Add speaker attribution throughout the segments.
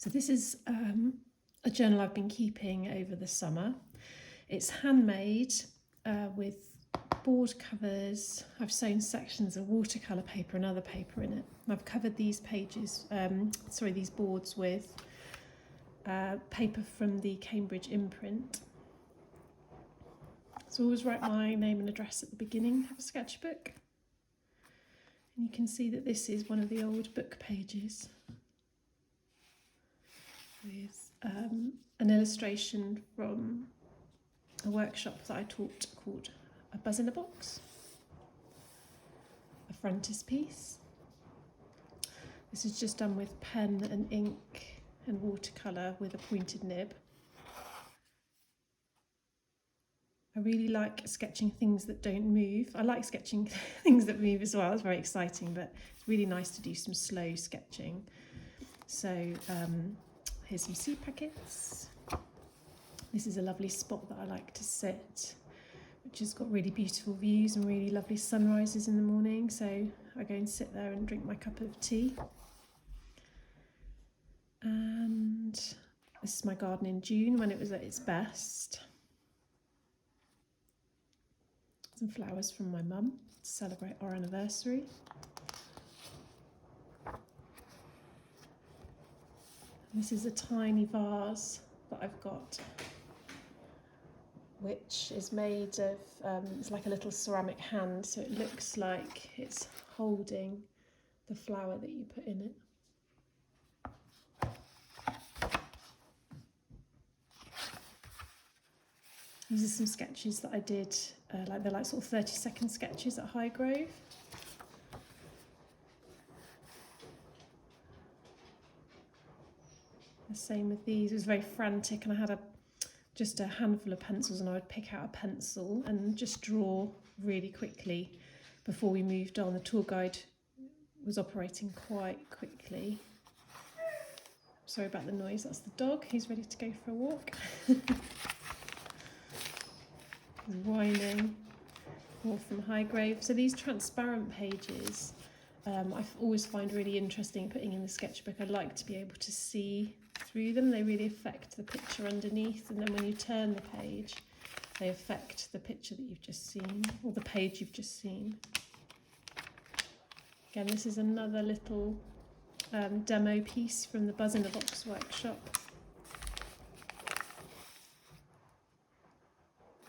Speaker 1: So this is a journal I've been keeping over the summer. It's handmade with board covers. I've sewn sections of watercolour paper and other paper in it. And I've covered these pages, these boards with paper from the Cambridge imprint. So I always write my name and address at the beginning of a sketchbook. And you can see that this is one of the old book pages with an illustration from a workshop that I taught called A Buzz in a Box, a frontispiece. This is just done with pen and ink and watercolour with a pointed nib. I really like sketching things that don't move. I like sketching things that move as well. It's very exciting, but it's really nice to do some slow sketching. So here's some seed packets. This is a lovely spot that I like to sit, which has got really beautiful views and really lovely sunrises in the morning. So I go and sit there and drink my cup of tea. And this is my garden in June when it was at its best. Some flowers from my mum to celebrate our anniversary. This is a tiny vase that I've got, which is made of, it's like a little ceramic hand, so it looks like it's holding the flower that you put in it. These are some sketches that I did, they're like sort of 30-second sketches at Highgrove. The same with these. It was very frantic, and I had just a handful of pencils, and I would pick out a pencil and just draw really quickly before we moved on. The tour guide was operating quite quickly. Sorry about the noise, that's the dog. He's ready to go for a walk. He's whining. More from Highgrove. So these transparent pages, I always find really interesting putting in the sketchbook. I like to be able to see through them. They really affect the picture underneath, and then when you turn the page, they affect the picture that you've just seen, or the page you've just seen. Again, this is another little demo piece from the Buzz in a Box workshop.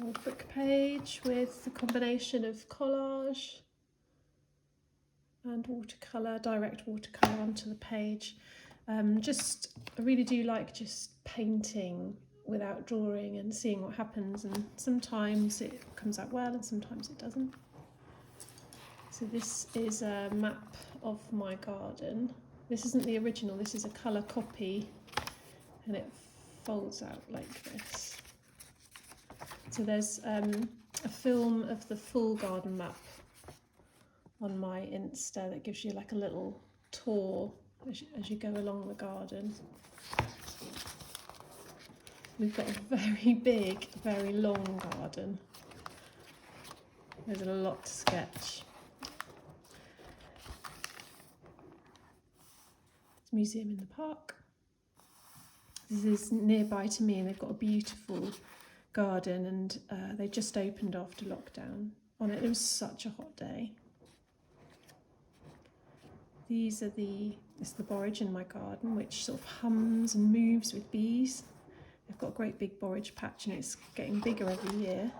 Speaker 1: Old book page with a combination of collage and watercolour, direct watercolour onto the page. I really do like just painting without drawing and seeing what happens, and sometimes it comes out well and sometimes it doesn't. So this is a map of my garden. This isn't the original, this is a colour copy, and it folds out like this. So there's a film of the full garden map on my Insta that gives you like a little tour as you go along the garden. We've got a very big, very long garden. There's a lot to sketch. It's a museum in the park. This is nearby to me, and they've got a beautiful garden, and they just opened after lockdown. It was such a hot day. This is the borage in my garden, which sort of hums and moves with bees. They've got a great big borage patch, and it's getting bigger every year.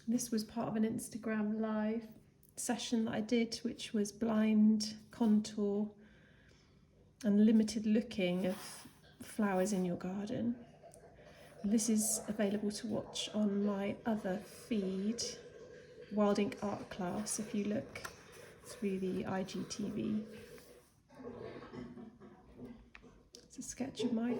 Speaker 1: This was part of an Instagram live session that I did, which was blind contour and limited looking of flowers in your garden. This is available to watch on my other feed, Wild Ink Art Class, if you look through the IGTV. It's a sketch of my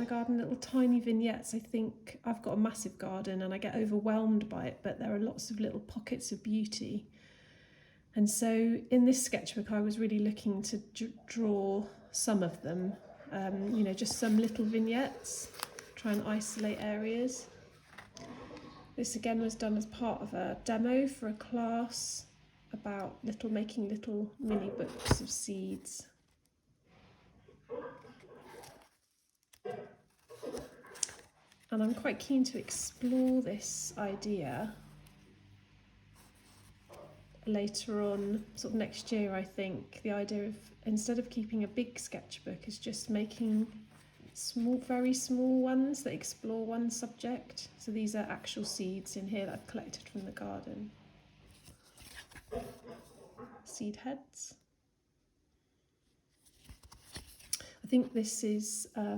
Speaker 1: garden, little tiny vignettes. I think I've got a massive garden and I get overwhelmed by it, but there are lots of little pockets of beauty. And so in this sketchbook, I was really looking to draw some of them, just some little vignettes, try and isolate areas. This again was done as part of a demo for a class about making little mini books of seeds. And I'm quite keen to explore this idea later on, sort of next year, I think. The idea of, instead of keeping a big sketchbook, is just making small, very small ones that explore one subject. So these are actual seeds in here that I've collected from the garden. Seed heads. I think this is a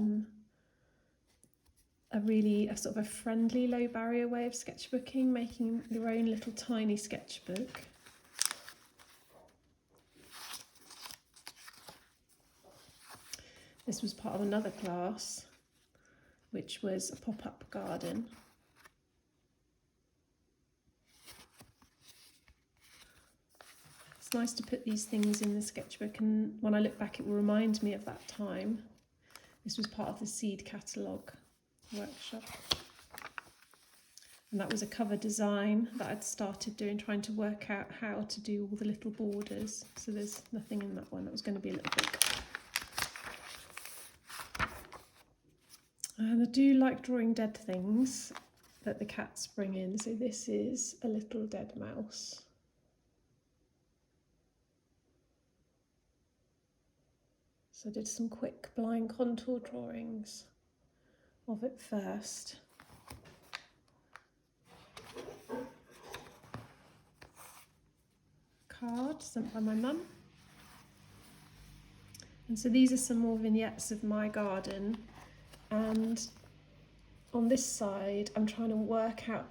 Speaker 1: sort of a friendly, low barrier way of sketchbooking, making your own little tiny sketchbook. This was part of another class, which was a pop-up garden. It's nice to put these things in the sketchbook, and when I look back it will remind me of that time. This was part of the seed catalogue workshop. And that was a cover design that I'd started doing, trying to work out how to do all the little borders. So there's nothing in that one. That was going to be a little book. And I do like drawing dead things that the cats bring in. So this is a little dead mouse. So I did some quick blind contour drawings of it first. Card sent by my mum. And so these are some more vignettes of my garden. And on this side, I'm trying to work out,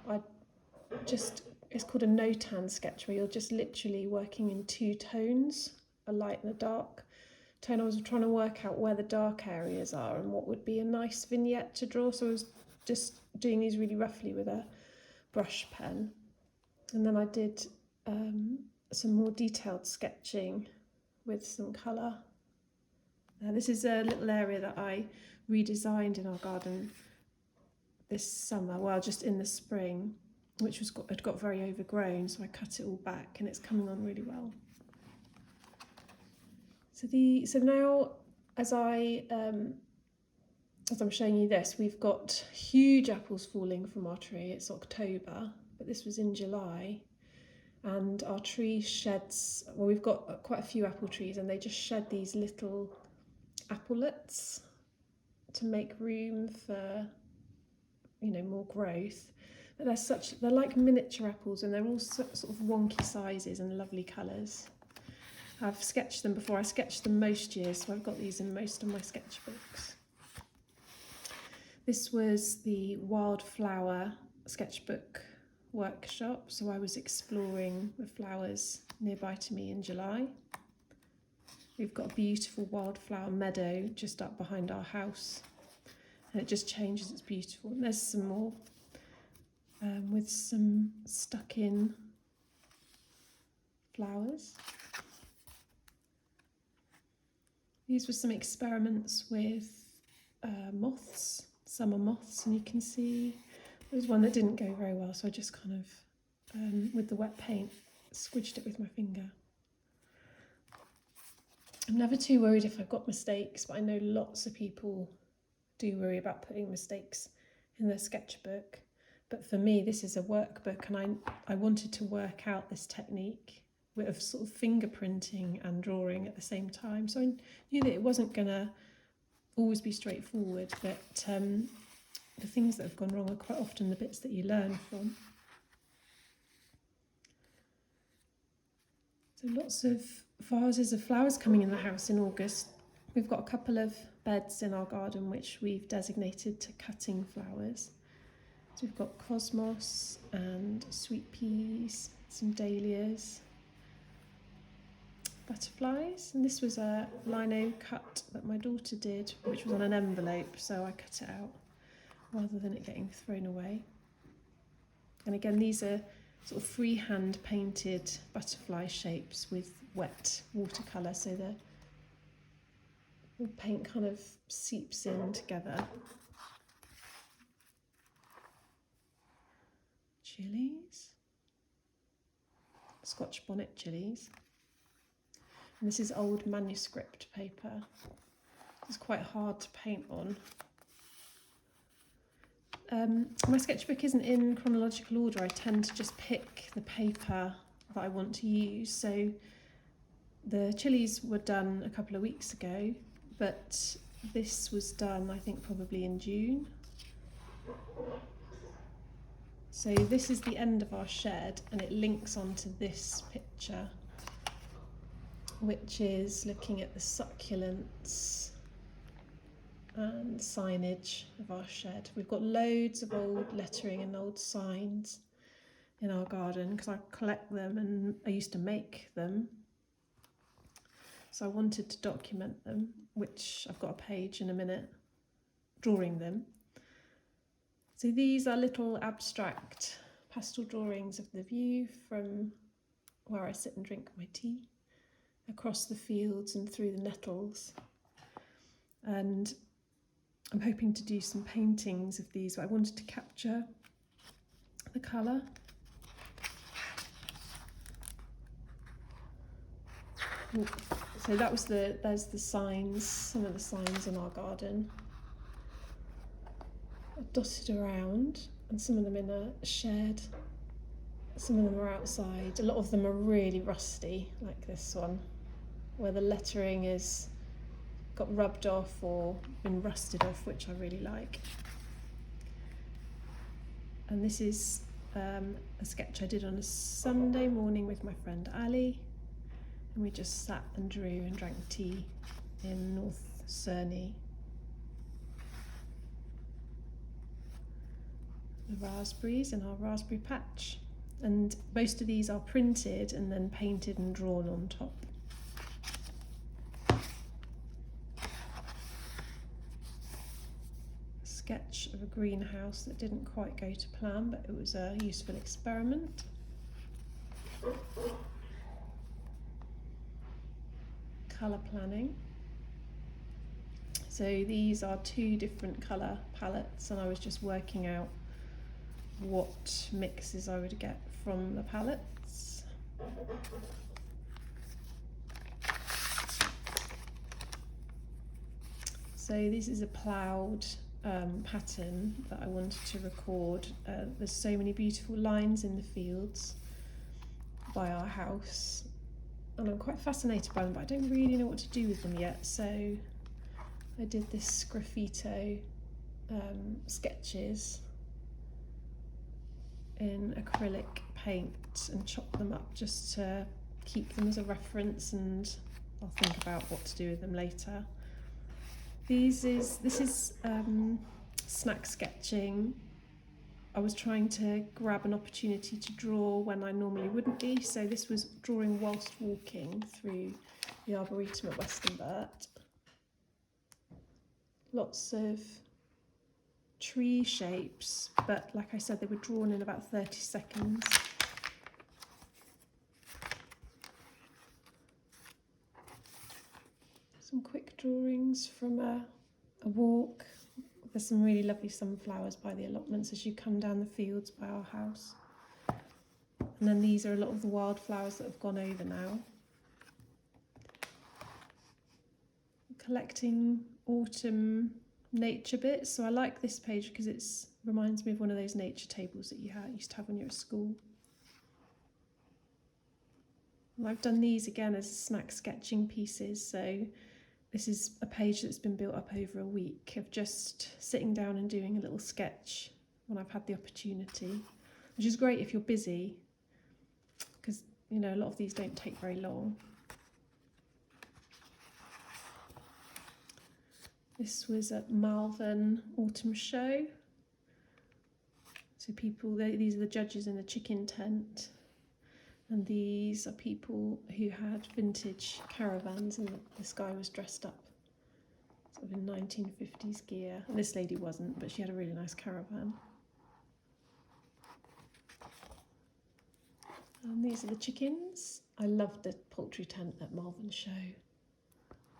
Speaker 1: it's called a no-tan sketch, where you're just literally working in two tones, a light and a dark tone. I was trying to work out where the dark areas are and what would be a nice vignette to draw. So I was just doing these really roughly with a brush pen. And then I did some more detailed sketching with some colour. This is a little area that I redesigned in our garden this summer, well, just in the spring, which had got very overgrown, so I cut it all back and it's coming on really well. So now, as I'm showing you this, we've got huge apples falling from our tree. It's October, but this was in July, and our tree sheds. Well, we've got quite a few apple trees, and they just shed these little applets to make room for, more growth. But they're like miniature apples, and they're all sort of wonky sizes and lovely colours. I've sketched them before. I sketched them most years, so I've got these in most of my sketchbooks. This was the wildflower sketchbook workshop, so I was exploring the flowers nearby to me in July. We've got a beautiful wildflower meadow just up behind our house, and it just changes, it's beautiful. And there's some more with some stuck in flowers. These were some experiments with moths, summer moths, and you can see there was one that didn't go very well, so I just kind of, with the wet paint, squidged it with my finger. I'm never too worried if I've got mistakes, but I know lots of people do worry about putting mistakes in their sketchbook. But for me, this is a workbook, and I wanted to work out this technique of sort of fingerprinting and drawing at the same time. So I knew that it wasn't going to always be straightforward, but the things that have gone wrong are quite often the bits that you learn from. So lots of vases of flowers coming in the house in August. We've got a couple of beds in our garden which we've designated to cutting flowers. So we've got cosmos and sweet peas, some dahlias, butterflies, and this was a lino cut that my daughter did, which was on an envelope, so I cut it out rather than it getting thrown away. And again, these are sort of freehand painted butterfly shapes with wet watercolour, so the paint kind of seeps in together. Chilies, Scotch bonnet chilies. And this is old manuscript paper. It's quite hard to paint on. My sketchbook isn't in chronological order. I tend to just pick the paper that I want to use. So the chilies were done a couple of weeks ago, but this was done, I think, probably in June. So this is the end of our shed, and it links onto this picture, which is looking at the succulents and signage of our shed. We've got loads of old lettering and old signs in our garden because I collect them and I used to make them. So I wanted to document them, which I've got a page in a minute drawing them. So these are little abstract pastel drawings of the view from where I sit and drink my tea, across the fields and through the nettles. And I'm hoping to do some paintings of these, but I wanted to capture the colour. So that was there's the signs, some of the signs in our garden. Dotted around, and some of them in a shed, some of them are outside. A lot of them are really rusty, like this one, where the lettering is got rubbed off or been rusted off, which I really like. And this is a sketch I did on a Sunday morning with my friend Ali, and we just sat and drew and drank tea in North Cerney. The raspberries in our raspberry patch, and most of these are printed and then painted and drawn on top. Sketch of a greenhouse that didn't quite go to plan, but it was a useful experiment. Colour planning. So these are 2 different colour palettes, and I was just working out what mixes I would get from the palettes. So this is a ploughed pattern that I wanted to record. There's so many beautiful lines in the fields by our house, and I'm quite fascinated by them, but I don't really know what to do with them yet. So I did this graffito sketches in acrylic paint and chopped them up just to keep them as a reference, and I'll think about what to do with them later. This is snack sketching. I was trying to grab an opportunity to draw when I normally wouldn't be, so this was drawing whilst walking through the Arboretum at Westonbirt. Lots of tree shapes, but like I said, they were drawn in about 30 seconds. Some quick drawings from a walk. There's some really lovely sunflowers by the allotments as you come down the fields by our house. And then these are a lot of the wildflowers that have gone over now. Collecting autumn nature bits. So I like this page because it reminds me of one of those nature tables that you used to have when you were at school. And I've done these again as snack sketching pieces. So this is a page that's been built up over a week of just sitting down and doing a little sketch when I've had the opportunity, which is great if you're busy, because you know a lot of these don't take very long. This was at Malvern Autumn Show. So these are the judges in the chicken tent, and these are people who had vintage caravans, and this guy was dressed up sort of in 1950s gear. And this lady wasn't, but she had a really nice caravan. And these are the chickens. I loved the poultry tent at Malvern Show.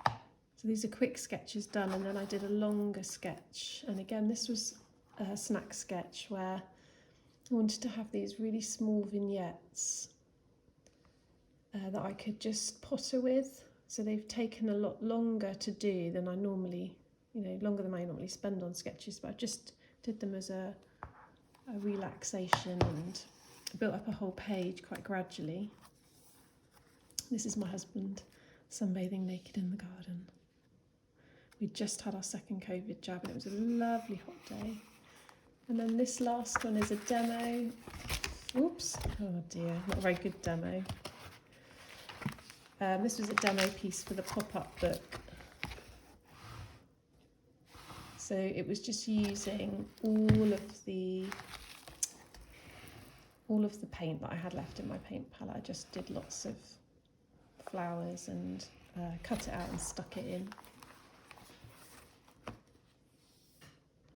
Speaker 1: So these are quick sketches done, and then I did a longer sketch. And again, this was a snack sketch where I wanted to have these really small vignettes that I could just potter with. So they've taken a lot longer to do than I normally, longer than I normally spend on sketches, but I've just did them as a relaxation and built up a whole page quite gradually. This is my husband sunbathing naked in the garden. We just had our second COVID jab and it was a lovely hot day. And then this last one is a demo. Oops, oh dear, not a very good demo. This was a demo piece for the pop-up book. So it was just using all of the paint that I had left in my paint palette. I just did lots of flowers and cut it out and stuck it in.